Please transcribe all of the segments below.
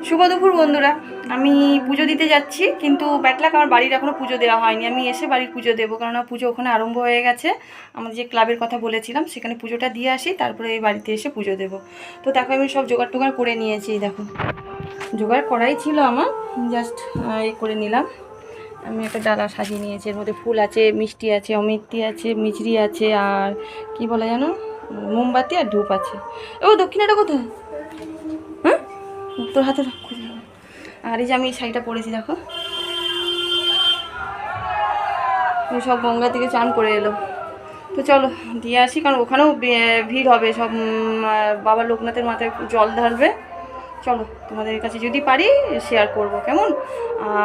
শুভ দুপুর বন্ধুরা, আমি পুজো দিতে যাচ্ছি, কিন্তু ব্যাটলাক আমার বাড়ির এখনও পুজো দেওয়া হয়নি। আমি এসে বাড়ির পুজো দেবো, কারণ পুজো ওখানে আরম্ভ হয়ে গেছে। আমাদের যে ক্লাবের কথা বলেছিলাম সেখানে পুজোটা দিয়ে আসি, তারপরে এই বাড়িতে এসে পুজো দেবো। তো দেখো আমি সব জোগাড় টোগাড় করে নিয়েছি। দেখো জোগাড় করাই ছিল আমার, জাস্ট এই করে নিলাম। আমি একটা ডালা সাজিয়ে নিয়েছি, এর মধ্যে ফুল আছে, মিষ্টি আছে, অমিত্তি আছে, মিচড়ি আছে, আর কি বলে জানো, মোমবাতি আর ধূপ আছে। ও দক্ষিণাটা কোথায়? হ্যাঁ, তোর হাতে রাখো। আর এই যে আমি এই শাড়িটা পরেছি, দেখো সব গঙ্গা থেকে চান করে এলো। তো চলো দিয়ে আসি, কারণ ওখানেও ভিড় হবে, সব বাবা লোকনাথের মাথায় জল ঢালবে। চলো তোমাদের কাছে যদি পারি শেয়ার করব, কেমন?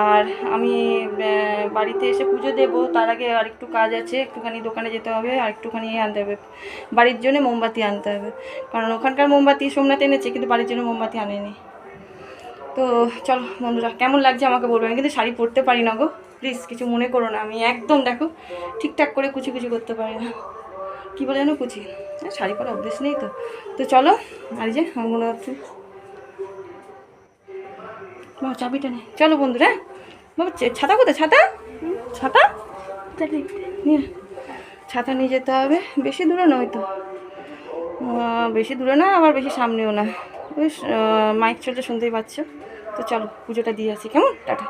আর আমি বাড়িতে এসে পুজো দেবো, তার আগে আর একটু কাজ আছে, একটুখানি দোকানে যেতে হবে, আর একটুখানি আনতে হবে, বাড়ির জন্য মোমবাতি আনতে হবে। কারণ ওখানকার মোমবাতি সোমনাথ এনেছে, কিন্তু বাড়ির জন্য মোমবাতি আনেনি। তো চলো বন্ধুরা, কেমন লাগছে আমাকে বলবো। আমি কিন্তু শাড়ি পরতে পারি না গো, প্লিজ কিছু মনে করো না। আমি একদম দেখো ঠিকঠাক করে কুচি কুচি করতে পারি না, কী বলে জানো, কুচি, শাড়ি পরা অভ্যেস নেই তো। তো চলো, আর যে আমার মনে হচ্ছে বাবা চাবিটা নেই। চলো বন্ধুরা, বাবা ছাতা কোথায়? ছাতা ছাতা নিয়ে, ছাতা নিয়ে যেতে হবে। বেশি দূরে নয় তো, বেশি দূরে না, আবার বেশি সামনেও না। ওই মাইক চলতে শুনতেই পাচ্ছ। তো চলো পুজোটা দিয়ে আসি, কেমন? টাটা।